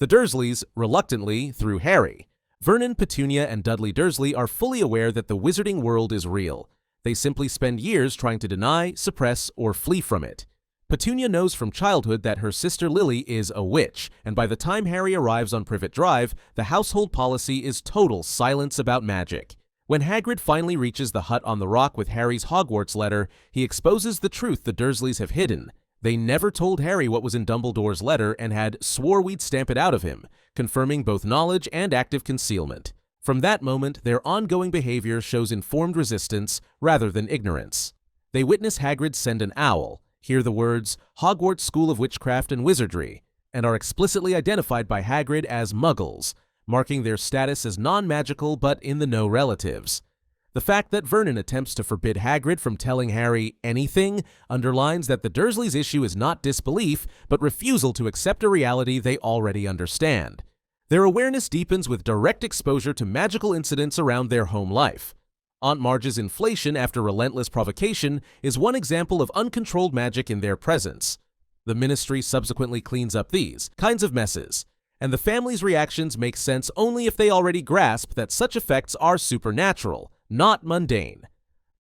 The Dursleys, reluctantly, through Harry. Vernon, Petunia, and Dudley Dursley are fully aware that the wizarding world is real. They simply spend years trying to deny, suppress, or flee from it. Petunia knows from childhood that her sister Lily is a witch, and by the time Harry arrives on Privet Drive, the household policy is total silence about magic. When Hagrid finally reaches the hut on the rock with Harry's Hogwarts letter, he exposes the truth the Dursleys have hidden. They never told Harry what was in Dumbledore's letter and had swore we'd stamp it out of him, confirming both knowledge and active concealment. From that moment, their ongoing behavior shows informed resistance rather than ignorance. They witness Hagrid send an owl, hear the words Hogwarts School of Witchcraft and Wizardry, and are explicitly identified by Hagrid as Muggles, marking their status as non-magical but in-the-know relatives. The fact that Vernon attempts to forbid Hagrid from telling Harry anything underlines that the Dursleys' issue is not disbelief, but refusal to accept a reality they already understand. Their awareness deepens with direct exposure to magical incidents around their home life. Aunt Marge's inflation after relentless provocation is one example of uncontrolled magic in their presence. The Ministry subsequently cleans up these kinds of messes, and the family's reactions make sense only if they already grasp that such effects are supernatural, not mundane.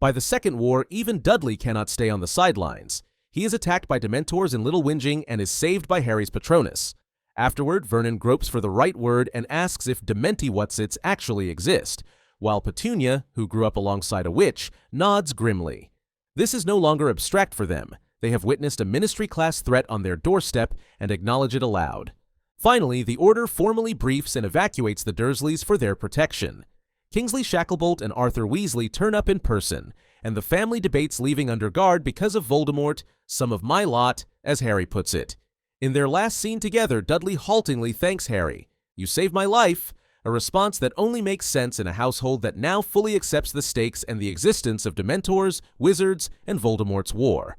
By the Second War, even Dudley cannot stay on the sidelines. He is attacked by Dementors in Little Whinging and is saved by Harry's Patronus. Afterward, Vernon gropes for the right word and asks if Dementi-Whatsits actually exist, while Petunia, who grew up alongside a witch, nods grimly. This is no longer abstract for them. They have witnessed a Ministry-class threat on their doorstep and acknowledge it aloud. Finally, the Order formally briefs and evacuates the Dursleys for their protection. Kingsley Shacklebolt and Arthur Weasley turn up in person, and the family debates leaving under guard because of Voldemort, some of my lot, as Harry puts it. In their last scene together, Dudley haltingly thanks Harry. "You saved my life," a response that only makes sense in a household that now fully accepts the stakes and the existence of Dementors, wizards, and Voldemort's war.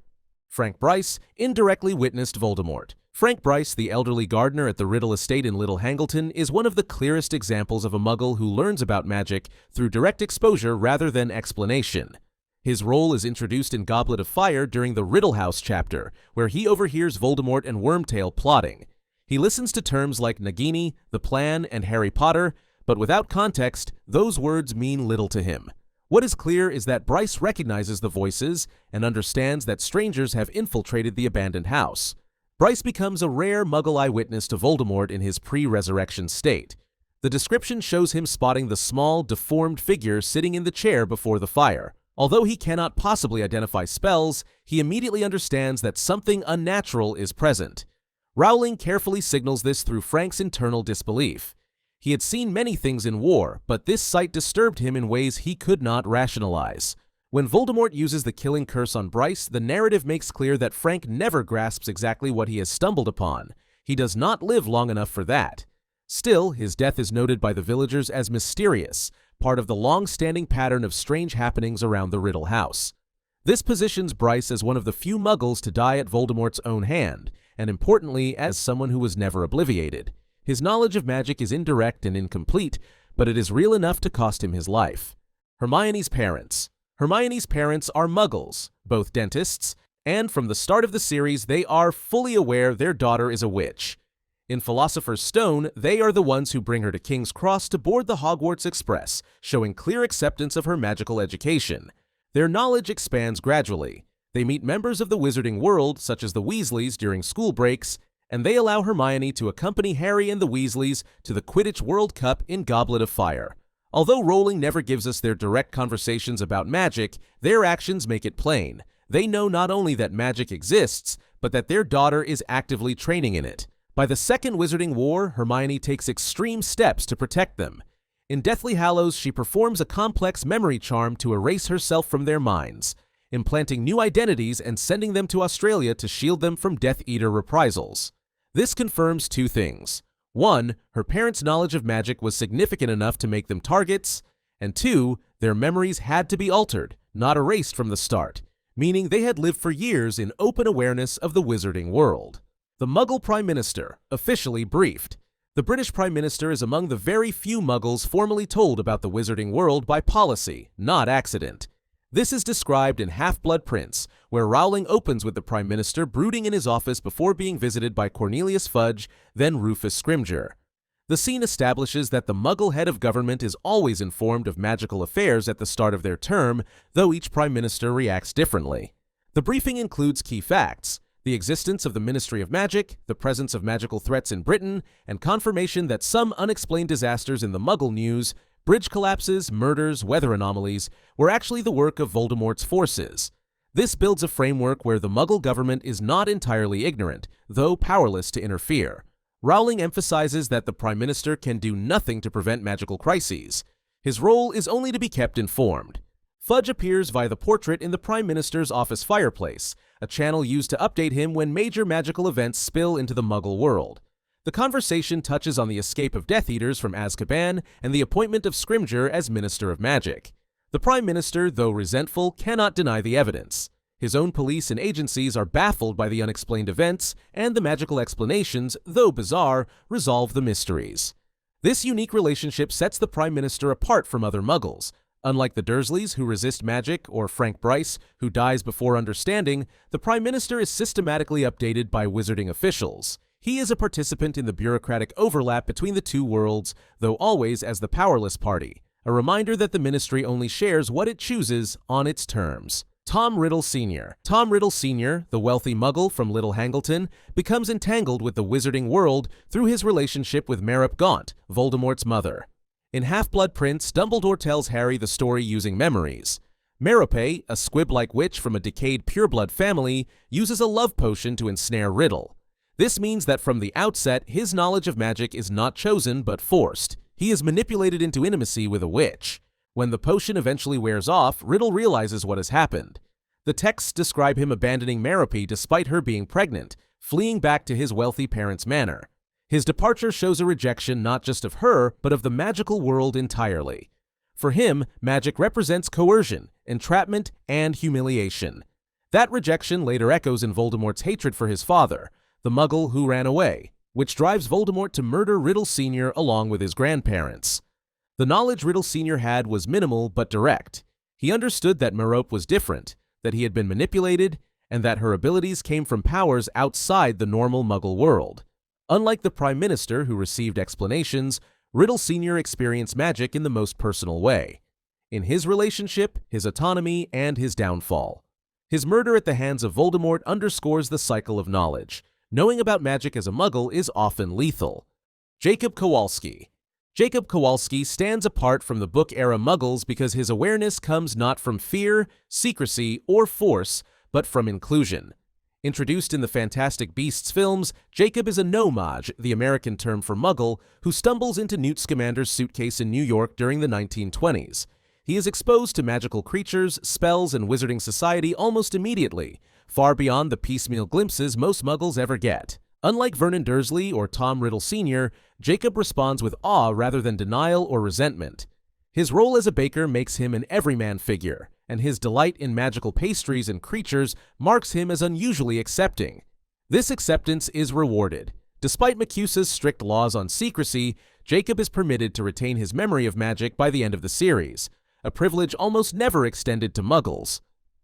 Frank Bryce indirectly witnessed Voldemort. Frank Bryce, the elderly gardener at the Riddle estate in Little Hangleton, is one of the clearest examples of a Muggle who learns about magic through direct exposure rather than explanation. His role is introduced in Goblet of Fire during the Riddle House chapter, where he overhears Voldemort and Wormtail plotting. He listens to terms like Nagini, the Plan, and Harry Potter, but without context, those words mean little to him. What is clear is that Bryce recognizes the voices and understands that strangers have infiltrated the abandoned house. Bryce becomes a rare Muggle eyewitness to Voldemort in his pre-resurrection state. The description shows him spotting the small, deformed figure sitting in the chair before the fire. Although he cannot possibly identify spells, he immediately understands that something unnatural is present. Rowling carefully signals this through Frank's internal disbelief. He had seen many things in war, but this sight disturbed him in ways he could not rationalize. When Voldemort uses the killing curse on Bryce, the narrative makes clear that Frank never grasps exactly what he has stumbled upon. He does not live long enough for that. Still, his death is noted by the villagers as mysterious, part of the long-standing pattern of strange happenings around the Riddle house. This positions Bryce as one of the few Muggles to die at Voldemort's own hand, and importantly, as someone who was never obliviated. His knowledge of magic is indirect and incomplete, but it is real enough to cost him his life. Hermione's parents. Hermione's parents are Muggles, both dentists, and from the start of the series, they are fully aware their daughter is a witch. In Philosopher's Stone, they are the ones who bring her to King's Cross to board the Hogwarts Express, showing clear acceptance of her magical education. Their knowledge expands gradually. They meet members of the wizarding world, such as the Weasleys, during school breaks, and they allow Hermione to accompany Harry and the Weasleys to the Quidditch World Cup in Goblet of Fire. Although Rowling never gives us their direct conversations about magic, their actions make it plain. They know not only that magic exists, but that their daughter is actively training in it. By the Second Wizarding War, Hermione takes extreme steps to protect them. In Deathly Hallows, she performs a complex memory charm to erase herself from their minds, implanting new identities and sending them to Australia to shield them from Death Eater reprisals. This confirms two things. One, her parents' knowledge of magic was significant enough to make them targets, and two, their memories had to be altered, not erased from the start, meaning they had lived for years in open awareness of the wizarding world. The Muggle Prime Minister, officially briefed. The British Prime Minister is among the very few Muggles formally told about the wizarding world by policy, not accident. This is described in Half-Blood Prince, where Rowling opens with the Prime Minister brooding in his office before being visited by Cornelius Fudge, then Rufus Scrimgeour. The scene establishes that the Muggle head of government is always informed of magical affairs at the start of their term, though each Prime Minister reacts differently. The briefing includes key facts: the existence of the Ministry of Magic, the presence of magical threats in Britain, and confirmation that some unexplained disasters in the Muggle news, bridge collapses, murders, weather anomalies, were actually the work of Voldemort's forces. This builds a framework where the Muggle government is not entirely ignorant, though powerless to interfere. Rowling emphasizes that the Prime Minister can do nothing to prevent magical crises. His role is only to be kept informed. Fudge appears via the portrait in the Prime Minister's office fireplace, a channel used to update him when major magical events spill into the Muggle world. The conversation touches on the escape of Death Eaters from Azkaban and the appointment of Scrimgeour as Minister of Magic. The Prime Minister, though resentful, cannot deny the evidence. His own police and agencies are baffled by the unexplained events, and the magical explanations, though bizarre, resolve the mysteries. This unique relationship sets the Prime Minister apart from other Muggles. Unlike the Dursleys, who resist magic, or Frank Bryce, who dies before understanding, the Prime Minister is systematically updated by wizarding officials. He is a participant in the bureaucratic overlap between the two worlds, though always as the powerless party, a reminder that the Ministry only shares what it chooses on its terms. Tom Riddle Senior. Tom Riddle Senior, the wealthy Muggle from Little Hangleton, becomes entangled with the wizarding world through his relationship with Merop Gaunt, Voldemort's mother. In Half-Blood Prince, Dumbledore tells Harry the story using memories. Merope, a squib-like witch from a decayed pureblood family, uses a love potion to ensnare Riddle. This means that from the outset, his knowledge of magic is not chosen but forced. He is manipulated into intimacy with a witch. When the potion eventually wears off, Riddle realizes what has happened. The texts describe him abandoning Merope despite her being pregnant, fleeing back to his wealthy parents' manor. His departure shows a rejection not just of her, but of the magical world entirely. For him, magic represents coercion, entrapment, and humiliation. That rejection later echoes in Voldemort's hatred for his father, the Muggle who ran away, which drives Voldemort to murder Riddle Senior along with his grandparents. The knowledge Riddle Senior had was minimal but direct. He understood that Merope was different, that he had been manipulated, and that her abilities came from powers outside the normal Muggle world. Unlike the Prime Minister, who received explanations, Riddle Senior experienced magic in the most personal way. In his relationship, his autonomy, and his downfall. His murder at the hands of Voldemort underscores the cycle of knowledge. Knowing about magic as a Muggle is often lethal. Jacob Kowalski. Jacob Kowalski stands apart from the book-era Muggles because his awareness comes not from fear, secrecy, or force, but from inclusion. Introduced in the Fantastic Beasts films, Jacob is a nomage, the American term for Muggle, who stumbles into Newt Scamander's suitcase in New York during the 1920s. He is exposed to magical creatures, spells, and wizarding society almost immediately, far beyond the piecemeal glimpses most Muggles ever get. Unlike Vernon Dursley or Tom Riddle Sr., Jacob responds with awe rather than denial or resentment. His role as a baker makes him an everyman figure, and his delight in magical pastries and creatures marks him as unusually accepting. This acceptance is rewarded. Despite McCusa's strict laws on secrecy, Jacob is permitted to retain his memory of magic by the end of the series, a privilege almost never extended to Muggles.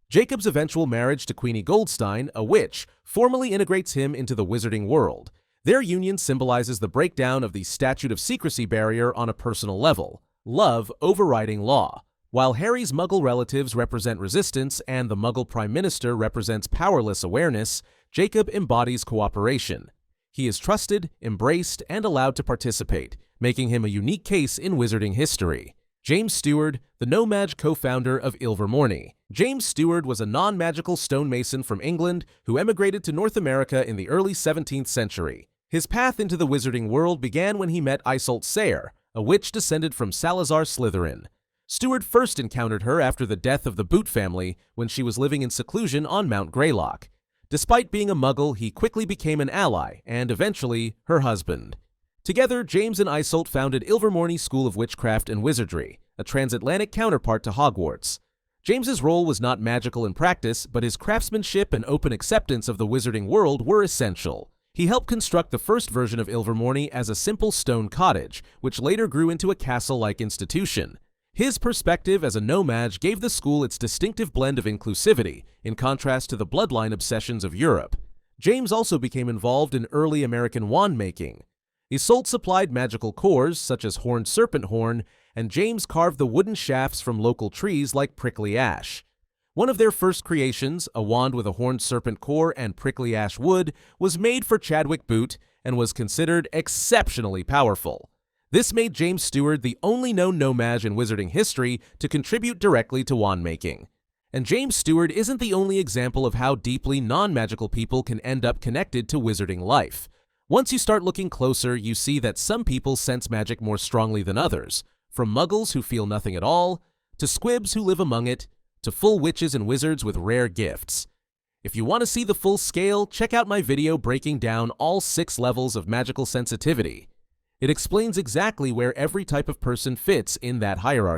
Jacob's eventual marriage to Queenie Goldstein, a witch, formally integrates him into the wizarding world. Their union symbolizes the breakdown of the statute of secrecy barrier on a personal level, love overriding law. While Harry's Muggle relatives represent resistance and the Muggle Prime Minister represents powerless awareness, Jacob embodies cooperation. He is trusted, embraced, and allowed to participate, making him a unique case in wizarding history. James Stewart, the No-Maj co-founder of Ilvermorny. James Stewart was a non-magical stonemason from England who emigrated to North America in the early 17th century. His path into the wizarding world began when he met Isolde Sayre, a witch descended from Salazar Slytherin. Stewart first encountered her after the death of the Boot family when she was living in seclusion on Mount Greylock. Despite being a Muggle, he quickly became an ally and, eventually, her husband. Together, James and Isolde founded Ilvermorny School of Witchcraft and Wizardry, a transatlantic counterpart to Hogwarts. James's role was not magical in practice, but his craftsmanship and open acceptance of the wizarding world were essential. He helped construct the first version of Ilvermorny as a simple stone cottage, which later grew into a castle-like institution. His perspective as a no-mage gave the school its distinctive blend of inclusivity, in contrast to the bloodline obsessions of Europe. James also became involved in early American wand-making. Isolde supplied magical cores, such as horned serpent horn, and James carved the wooden shafts from local trees like prickly ash. One of their first creations, a wand with a horned serpent core and prickly ash wood, was made for Chadwick Boot and was considered exceptionally powerful. This made James Stewart the only known no-mage in wizarding history to contribute directly to wand-making. And James Stewart isn't the only example of how deeply non-magical people can end up connected to wizarding life. Once you start looking closer, you see that some people sense magic more strongly than others, from Muggles who feel nothing at all, to squibs who live among it, to full witches and wizards with rare gifts. If you want to see the full scale, check out my video breaking down all 6 levels of magical sensitivity. It explains exactly where every type of person fits in that hierarchy.